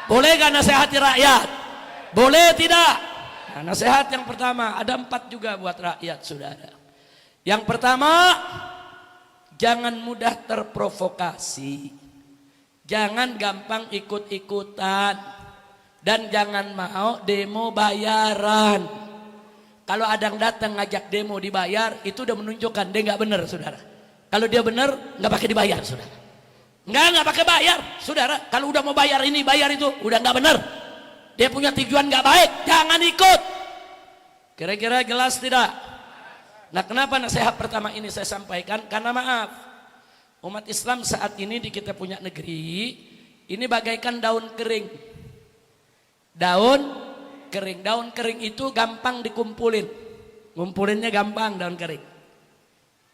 Boleh gak nasihati rakyat? Boleh tidak? Nah, nasihat yang pertama, ada 4 juga buat rakyat saudara. Yang pertama, jangan mudah terprovokasi. Jangan gampang ikut-ikutan. Dan jangan mau demo bayaran. Kalau ada yang datang ngajak demo dibayar, itu udah menunjukkan dia nggak benar saudara. Kalau dia benar, nggak pakai dibayar saudara. Nggak pakai bayar saudara. Kalau udah mau bayar ini, bayar itu, udah nggak benar. Dia punya tujuan nggak baik, jangan ikut. Kira-kira jelas tidak? Nah, kenapa nasihat pertama ini saya sampaikan? Karena maaf, umat Islam saat ini di kita punya negeri, ini bagaikan daun kering. Daun kering itu gampang dikumpulin. Ngumpulinnya gampang daun kering.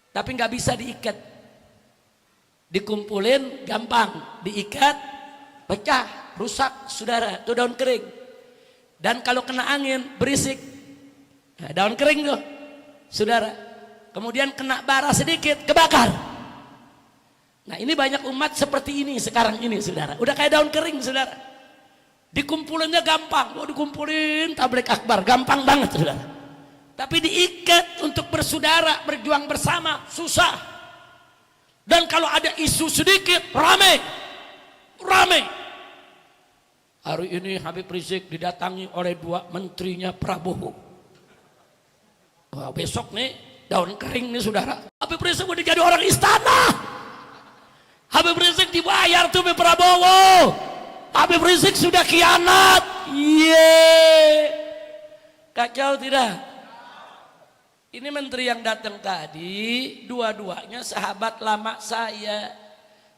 Tapi nggak bisa diikat. Dikumpulin gampang, diikat pecah, rusak saudara, itu daun kering. Dan kalau kena angin berisik. Nah, daun kering tuh saudara. Kemudian kena bara sedikit kebakar. Nah, ini banyak umat seperti ini sekarang ini saudara. Udah kayak daun kering saudara. Dikumpulinnya gampang, mau dikumpulin tablik akbar, gampang banget saudara. Tapi diikat untuk bersaudara, berjuang bersama, susah. Dan kalau ada isu sedikit, rame. Hari ini Habib Rizik didatangi oleh 2 menterinya Prabowo. Wah, besok nih daun kering nih saudara. Habib Rizik udah jadi orang istana. Habib Rizik dibayar tuh oleh Prabowo. Habib Rizik sudah khianat. Kacau tidak? Ini menteri yang datang tadi, dua-duanya sahabat lama saya.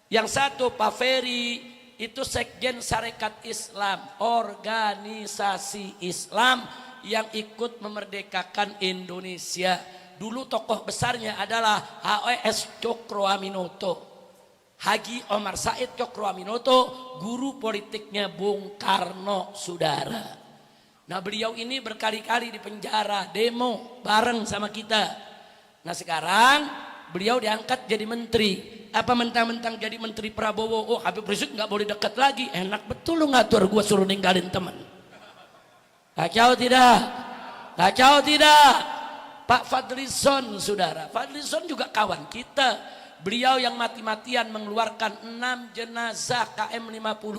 Yang satu Pak Ferry, itu Sekjen Sarekat Islam, organisasi Islam yang ikut memerdekakan Indonesia. Dulu tokoh besarnya adalah HOS Cokroaminoto. Haji Omar Said Cokroaminoto, guru politiknya Bung Karno saudara. Nah, beliau ini berkali-kali di penjara, demo bareng sama kita. Nah, sekarang beliau diangkat jadi menteri. Apa mentang-mentang jadi menteri Prabowo, oh Habib Rizik nggak boleh dekat lagi. Enak betul lu ngatur gua suruh ninggalin teman. Kacau tidak? Kacau tidak? Pak Fadlizon saudara. Fadlizon juga kawan kita. Beliau yang mati-matian mengeluarkan 6 jenazah KM50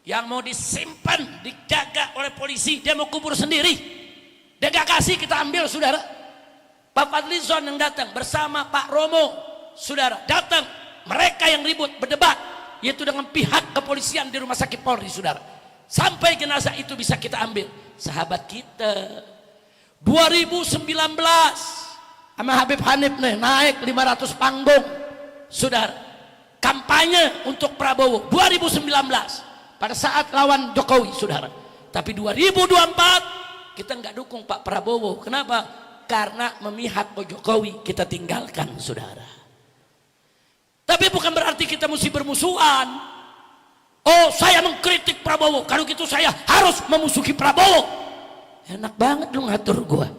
yang mau disimpan, dijaga oleh polisi. Dia mau kubur sendiri. Dia gak kasih, kita ambil saudara. Pak Fadlizon yang datang bersama Pak Romo saudara, datang. Mereka yang ribut, berdebat, yaitu dengan pihak kepolisian di rumah sakit Polri saudara. Sampai jenazah itu bisa kita ambil. Sahabat kita 2019 sama Habib Hanif nih naik 500 panggung saudara, kampanye untuk Prabowo 2019 pada saat lawan Jokowi saudara. Tapi 2024 kita nggak dukung Pak Prabowo. Kenapa? Karena memihak ke Jokowi, kita tinggalkan saudara. Tapi bukan berarti kita mesti bermusuhan. Oh, saya mengkritik Prabowo, kalau gitu saya harus memusuhi Prabowo. Enak banget lu ngatur gua.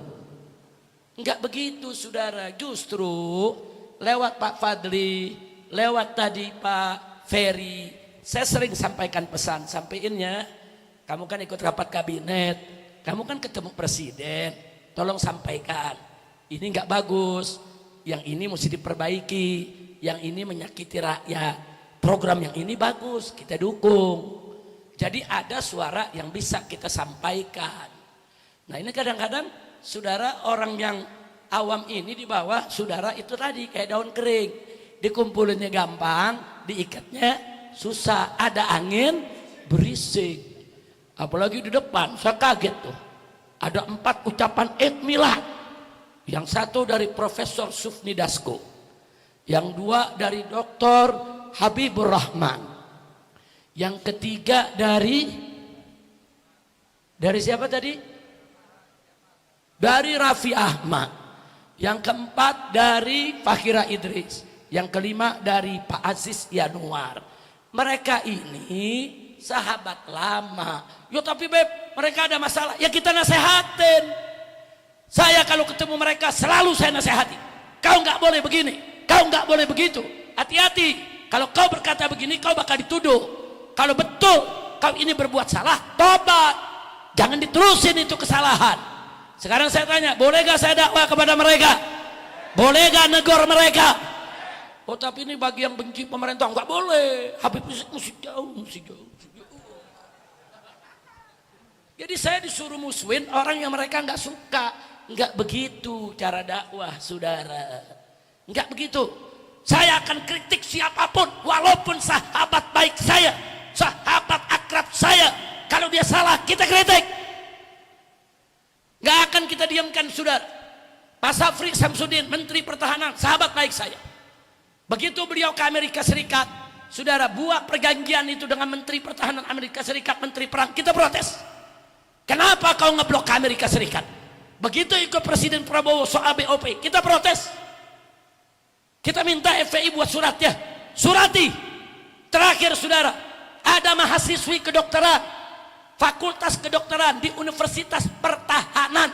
Enggak begitu saudara. Justru lewat Pak Fadli, lewat tadi Pak Ferry, saya sering sampaikan pesan, sampeinnya. Kamu kan ikut rapat kabinet, kamu kan ketemu presiden, tolong sampaikan. Ini enggak bagus, yang ini mesti diperbaiki, yang ini menyakiti rakyat. Program yang ini bagus, kita dukung. Jadi ada suara yang bisa kita sampaikan. Nah, ini kadang-kadang saudara, orang yang awam ini di bawah saudara itu tadi kayak daun kering, dikumpulinnya gampang, diikatnya susah, ada angin berisik. Apalagi di depan saya kaget tuh, ada 4 ucapan Eid Milad. Yang satu dari Profesor Sufni Dasko, yang 2 dari Dr. Habibur Rahman, yang ketiga dari siapa tadi? Dari Raffi Ahmad, yang keempat dari Fakhira Idris, yang kelima dari Pak Aziz Yanuar. Mereka ini sahabat lama. Yo tapi Beb, mereka ada masalah, ya kita nasehatin. Saya kalau ketemu mereka selalu saya nasehati. Kau nggak boleh begini, kau nggak boleh begitu. Hati-hati, kalau kau berkata begini kau bakal dituduh. Kalau betul kau ini berbuat salah, tobat. Jangan diterusin itu kesalahan. Sekarang saya tanya, boleh gak saya dakwah kepada mereka? Boleh gak negor mereka? Oh tapi ini bagi yang benci pemerintah, nggak boleh. Habib Rizik mesti jauh, mesti jauh. Jadi saya disuruh musuhin orang yang mereka nggak suka. Nggak begitu cara dakwah, saudara. Nggak begitu. Saya akan kritik siapapun, walaupun sahabat baik saya, sahabat akrab saya. Kalau dia salah, kita kritik. Nggak akan kita diamkan, saudara. Pak Safri Samsudin, Menteri Pertahanan, sahabat baik saya. Begitu beliau ke Amerika Serikat, saudara, buat perjanjian itu dengan Menteri Pertahanan Amerika Serikat, Menteri Perang, kita protes. Kenapa kau ngeblok ke Amerika Serikat? Begitu ikut Presiden Prabowo soal BOP, kita protes. Kita minta FPI buat suratnya, surati. Terakhir saudara, ada mahasiswi kedokteran, fakultas kedokteran di Universitas Pertahanan.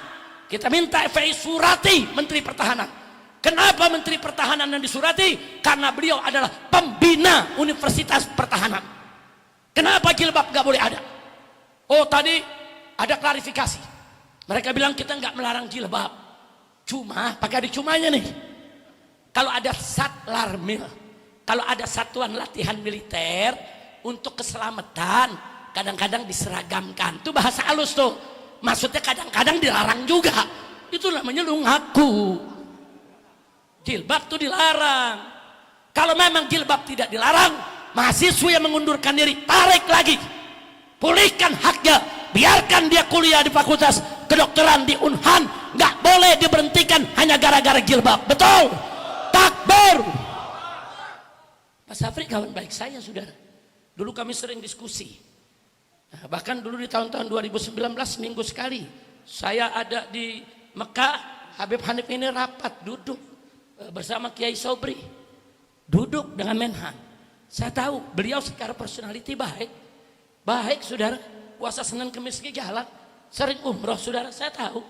Kita minta FPI surati Menteri Pertahanan. Kenapa Menteri Pertahanan yang disurati? Karena beliau adalah pembina Universitas Pertahanan. Kenapa jilbab gak boleh ada? Oh tadi ada klarifikasi. Mereka bilang kita nggak melarang jilbab. Cuma pakai ada cumanya nih. Kalau ada Satlarmil, kalau ada satuan latihan militer untuk keselamatan, kadang-kadang diseragamkan. Itu bahasa halus tuh. Maksudnya kadang-kadang dilarang juga. Itu namanya lu ngaku. Jilbab tuh dilarang. Kalau memang jilbab tidak dilarang, mahasiswa yang mengundurkan diri tarik lagi, pulihkan haknya, biarkan dia kuliah di fakultas kedokteran di Unhan, nggak boleh diberhentikan hanya gara-gara jilbab. Betul? Takbir. Pak Safri kawan baik saya, saudara. Dulu kami sering diskusi. Nah, bahkan dulu di tahun-tahun 2019 seminggu sekali saya ada di Mekah, Habib Hanif ini rapat duduk bersama Kiai Sobri, duduk dengan Menhan. Saya tahu beliau secara personality baik saudara. Puasa Senin Kemis ke jalan, sering umroh saudara. Saya tahu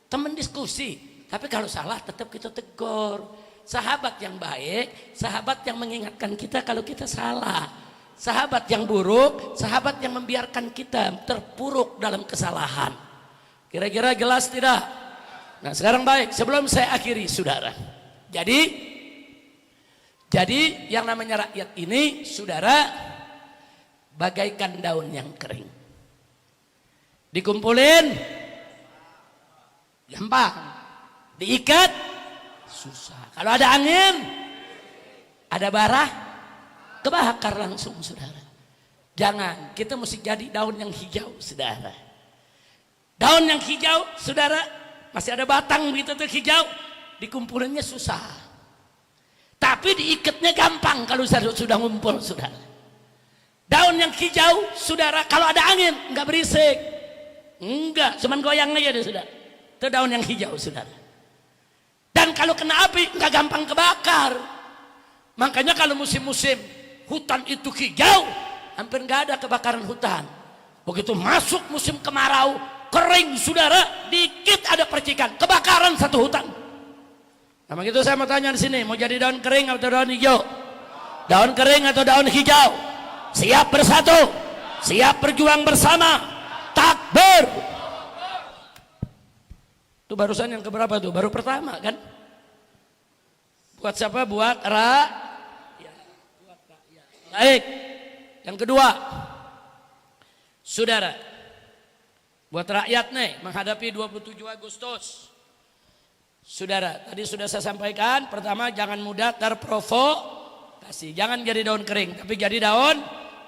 teman diskusi, tapi kalau salah tetap kita tegur. Sahabat yang baik, sahabat yang mengingatkan kita kalau kita salah. Sahabat yang buruk, sahabat yang membiarkan kita terpuruk dalam kesalahan. Kira-kira jelas tidak? Nah sekarang baik, sebelum saya akhiri saudara. Jadi yang namanya rakyat ini, saudara, bagaikan daun yang kering. Dikumpulin, gampang. Diikat, susah. Kalau ada angin, ada bara, kebakar langsung, saudara. Jangan, kita mesti jadi daun yang hijau, saudara. Daun yang hijau, saudara, masih ada batang begitu tuh hijau. Dikumpulinnya susah, tapi diikatnya gampang kalau sudah ngumpul, saudara. Daun yang hijau, saudara, kalau ada angin nggak berisik, enggak, cuman goyang aja deh, saudara. Itu daun yang hijau, saudara. Dan kalau kena api nggak gampang kebakar. Makanya kalau musim-musim hutan itu hijau, hampir nggak ada kebakaran hutan. Begitu masuk musim kemarau, kering, saudara, dikit ada percikan, kebakaran satu hutan. Nah begitu saya mau tanya di sini, mau jadi daun kering atau daun hijau? Daun kering atau daun hijau? Siap bersatu, siap berjuang bersama. Takbir. Itu barusan yang keberapa tuh? Baru pertama kan? Buat siapa? Buat rakyat. Baik. Yang kedua, saudara, buat rakyat nih menghadapi 27 Agustus. Saudara, tadi sudah saya sampaikan, pertama jangan mudah terprovokasi, jangan jadi daun kering, tapi jadi daun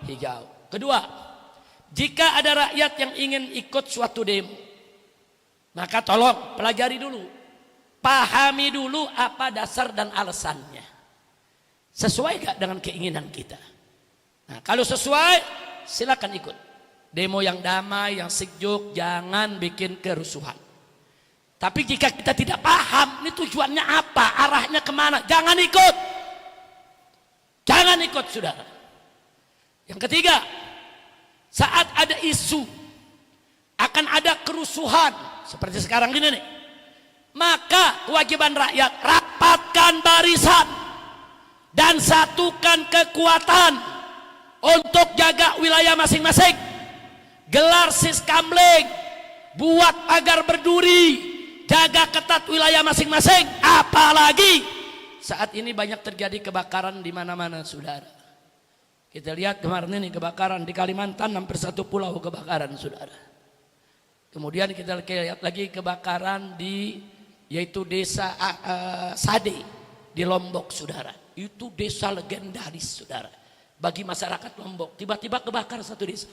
hijau. Kedua, jika ada rakyat yang ingin ikut suatu demo, maka tolong pelajari dulu, pahami dulu apa dasar dan alasannya, sesuai gak dengan keinginan kita. Nah, kalau sesuai, silakan ikut. Demo yang damai, yang sejuk, jangan bikin kerusuhan. Tapi jika kita tidak paham, ini tujuannya apa, arahnya kemana, jangan ikut. Jangan ikut, saudara. Yang ketiga, saat ada isu akan ada kerusuhan seperti sekarang ini nih, maka kewajiban rakyat rapatkan barisan dan satukan kekuatan untuk jaga wilayah masing-masing. Gelar siskamling, buat agar berduri, jaga ketat wilayah masing-masing. Apalagi saat ini banyak terjadi kebakaran di mana-mana, saudara. Kita lihat kemarin ini kebakaran di Kalimantan, hampir satu pulau kebakaran, saudara. Kemudian kita lihat lagi kebakaran di yaitu desa Sade di Lombok, saudara. Itu desa legendaris, saudara. Bagi masyarakat Lombok, tiba-tiba kebakar satu desa.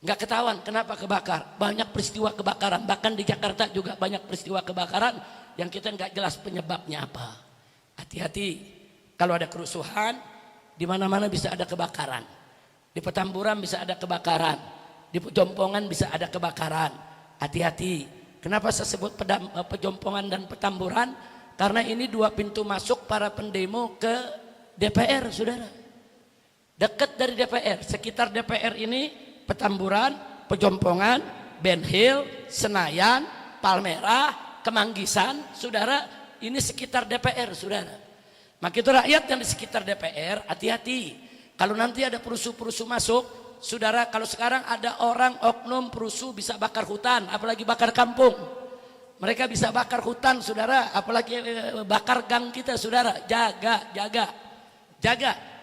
Nggak ketahuan kenapa kebakar. Banyak peristiwa kebakaran, bahkan di Jakarta juga banyak peristiwa kebakaran yang kita nggak jelas penyebabnya apa. Hati-hati kalau ada kerusuhan, di mana-mana bisa ada kebakaran. Di Petamburan bisa ada kebakaran, di Pejompongan bisa ada kebakaran. Hati-hati. Kenapa saya sebut Pejompongan dan Petamburan? Karena ini dua pintu masuk para pendemo ke DPR, saudara. Dekat dari DPR, sekitar DPR ini Petamburan, Pejompongan, Ben Hill, Senayan, Palmerah, Kemanggisan, saudara. Ini sekitar DPR, saudara. Maka itu rakyat yang di sekitar DPR, hati-hati. Kalau nanti ada perusuh-perusuh masuk, saudara, kalau sekarang ada orang oknum perusuh bisa bakar hutan, apalagi bakar kampung. Mereka bisa bakar hutan, saudara, apalagi bakar gang kita, saudara. Jaga.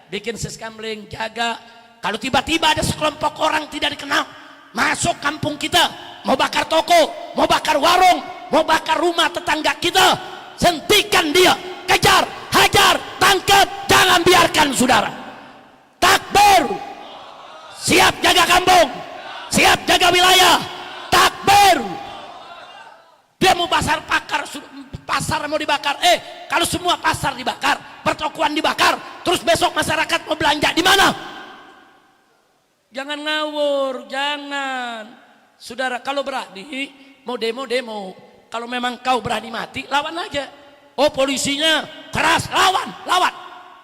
Bikin siskamling, jaga. Kalau tiba-tiba ada sekelompok orang tidak dikenal masuk kampung kita, mau bakar toko, mau bakar warung, mau bakar rumah tetangga kita, hentikan dia, kejar, hajar, tangkap, jangan biarkan, saudara. Takbir, siap jaga kampung, siap jaga wilayah. Takbir. Dia mau pasar mau dibakar. Kalau semua pasar dibakar, pertokoan dibakar, terus besok masyarakat mau belanja di mana? Jangan ngawur, jangan. Saudara, kalau berani mau demo. Kalau memang kau berani mati, lawan aja. Oh, polisinya keras, lawan.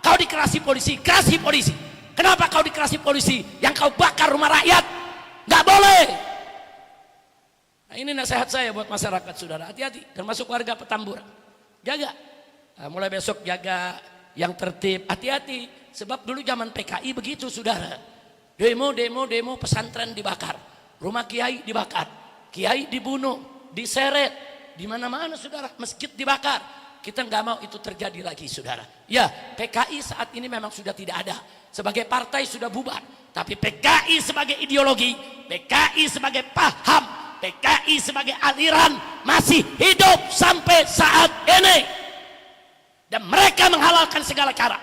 Kau dikerasi polisi, kerasi polisi. Kenapa kau dikerasi polisi? Yang kau bakar rumah rakyat, nggak boleh. Nah, ini nasihat saya buat masyarakat, saudara. Hati-hati, termasuk warga Petamburan. Jaga. Nah, mulai besok jaga yang tertib. Hati-hati, sebab dulu zaman PKI begitu, saudara. Demo, pesantren dibakar, rumah kiai dibakar, kiai dibunuh, diseret, di mana-mana, saudara. Masjid dibakar. Kita nggak mau itu terjadi lagi, saudara. Ya, PKI saat ini memang sudah tidak ada. Sebagai partai sudah bubar. Tapi PKI sebagai ideologi, PKI sebagai paham, PKI sebagai aliran masih hidup sampai saat ini. Dan mereka menghalalkan segala cara.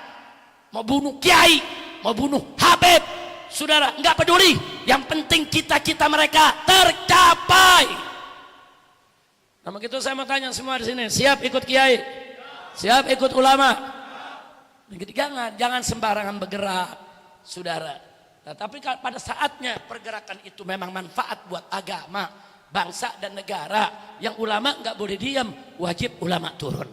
Mau bunuh kiai, mau bunuh Habib, saudara, nggak peduli. Yang penting cita-cita mereka tercapai. Nah, begitu saya mau tanya semua di sini, siap ikut kiai? Siap ikut ulama? Jangan sembarangan bergerak, saudara. Nah, tapi pada saatnya pergerakan itu memang manfaat buat agama, bangsa dan negara. Yang ulama nggak boleh diam, wajib ulama turun.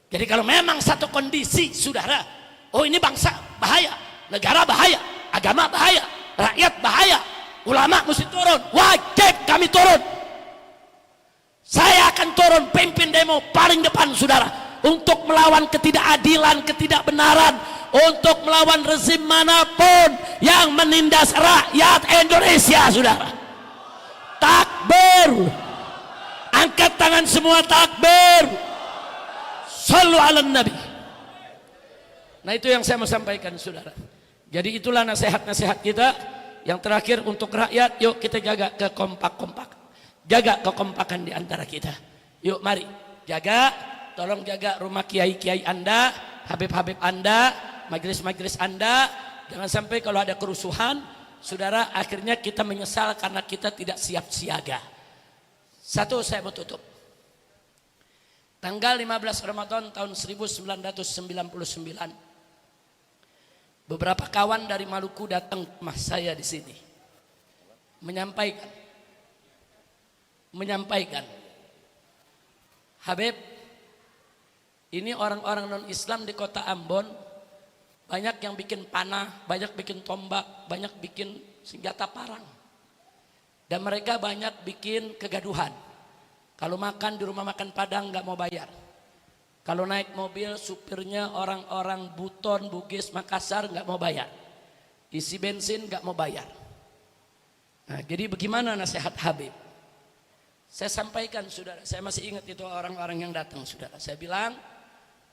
Jadi kalau memang satu kondisi, saudara, oh ini bangsa bahaya, negara bahaya, agama bahaya, rakyat bahaya, ulama mesti turun, wajib kami turun. Saya akan turun pimpin demo paling depan, saudara, untuk melawan ketidakadilan, ketidakbenaran, untuk melawan rezim manapun yang menindas rakyat Indonesia, saudara. Takbir, angkat tangan semua, takbir, sallu ala nabi. Nah, itu yang saya mau sampaikan, saudara. Jadi itulah nasihat-nasihat kita. Yang terakhir untuk rakyat, yuk kita jaga jaga kekompakan di antara kita. Yuk mari jaga, tolong jaga rumah kiai-kiai Anda, Habib-Habib Anda, majelis-majelis Anda. Jangan sampai kalau ada kerusuhan, saudara, akhirnya kita menyesal karena kita tidak siap siaga. Satu, saya mau tutup. Tanggal 15 Ramadan tahun 1999, beberapa kawan dari Maluku datang ke rumah saya di sini, menyampaikan, Habib, ini orang-orang non-Islam di kota Ambon banyak yang bikin panah, banyak bikin tombak, banyak bikin senjata parang, dan mereka banyak bikin kegaduhan. Kalau makan di rumah makan Padang nggak mau bayar. Kalau naik mobil supirnya orang-orang Buton, Bugis, Makassar nggak mau bayar. isi bensin nggak mau bayar. Nah, jadi bagaimana nasihat Habib? Saya sampaikan saudara, saya masih ingat itu orang-orang yang datang saudara. Saya bilang,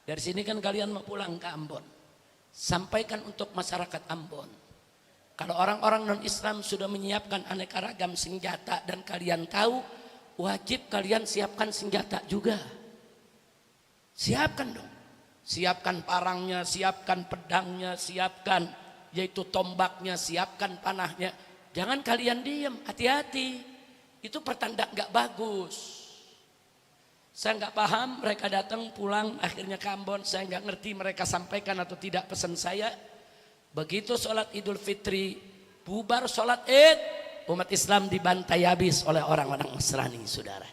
dari sini kan kalian mau pulang ke Ambon. Sampaikan untuk masyarakat Ambon. Kalau orang-orang non-Islam sudah menyiapkan aneka ragam senjata dan kalian tahu, wajib kalian siapkan senjata juga. Siapkan dong. Siapkan parangnya, siapkan pedangnya, siapkan yaitu tombaknya, siapkan panahnya. Jangan kalian diam, hati-hati. Itu pertanda nggak bagus. Saya nggak paham, mereka datang pulang akhirnya ke Ambon, saya nggak ngerti mereka sampaikan atau tidak pesan saya. Begitu sholat Idul Fitri, bubar sholat Id, umat Islam dibantai habis oleh orang-orang Nasrani, saudara.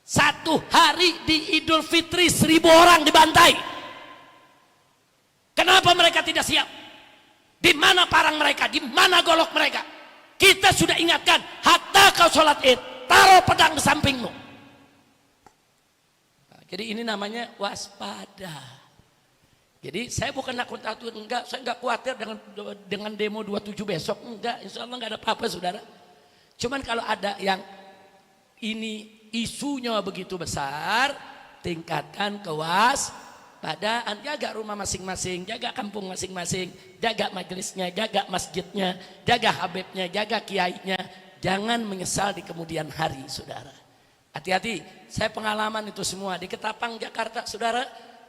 Satu hari di Idul Fitri 1000 orang dibantai. Kenapa mereka tidak siap? Di mana parang mereka? Di mana golok mereka? Kita sudah ingatkan, hatta kau sholat Id, taruh pedang di sampingmu. Nah, jadi ini namanya waspada. Jadi saya bukan nakut-nakut, enggak, saya enggak khawatir dengan demo 27 besok, enggak, insya Allah enggak ada apa-apa saudara. Cuman kalau ada yang ini isunya begitu besar, tingkatkan kewaspadaan, jaga rumah masing-masing, jaga kampung masing-masing, jaga majelisnya, jaga masjidnya, jaga habibnya, jaga kiainya. Jangan menyesal di kemudian hari, saudara. Hati-hati, saya pengalaman itu semua di Ketapang, Jakarta, saudara.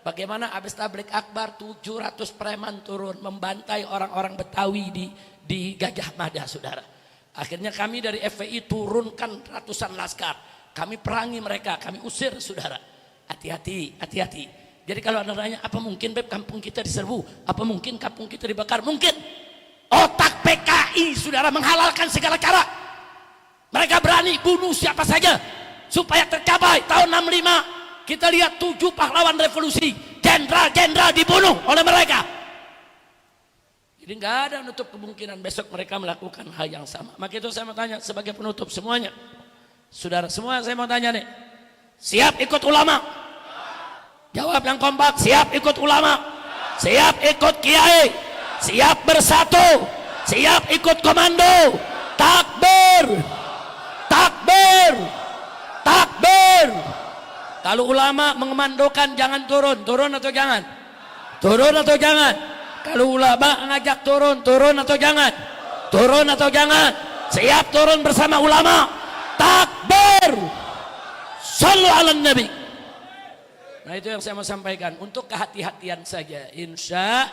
Bagaimana habis tablik akbar 700 preman turun membantai orang-orang Betawi di Gajah Mada, saudara. Akhirnya kami dari FPI turunkan ratusan laskar. Kami perangi mereka, kami usir, saudara. Hati-hati, hati-hati. Jadi kalau ada nanya, apa mungkin Beb kampung kita diserbu? Apa mungkin kampung kita dibakar? Mungkin. Otak PKI, saudara, menghalalkan segala cara. Mereka berani bunuh siapa saja supaya tercapai tahun 65. Kita lihat 7 pahlawan revolusi, jenderal-jenderal dibunuh oleh mereka. Jadi nggak ada menutup kemungkinan besok mereka melakukan hal yang sama. Maka itu saya mau tanya sebagai penutup semuanya, saudara semua, saya mau tanya nih, siap ikut ulama? Jawab yang kompak, siap ikut ulama, siap ikut kiai, siap bersatu, siap ikut komando. Takbir, takbir, takbir. Kalau ulama mengemandokan jangan turun, turun atau jangan? Turun atau jangan? Kalau ulama ngajak turun, turun atau jangan? Turun atau jangan? Siap turun bersama ulama. Takbir. Shallu ala nabi. Nah itu yang saya mau sampaikan. Untuk kehati-hatian saja. Insya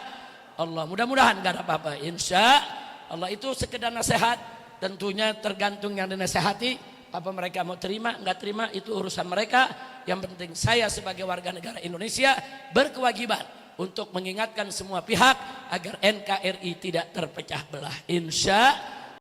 Allah. Mudah-mudahan gak ada apa-apa. Insya Allah itu sekedar nasihat. Tentunya tergantung yang dinasehati. Apa mereka mau terima, nggak terima itu urusan mereka. Yang penting saya sebagai warga negara Indonesia berkewajiban untuk mengingatkan semua pihak agar NKRI tidak terpecah belah. Insya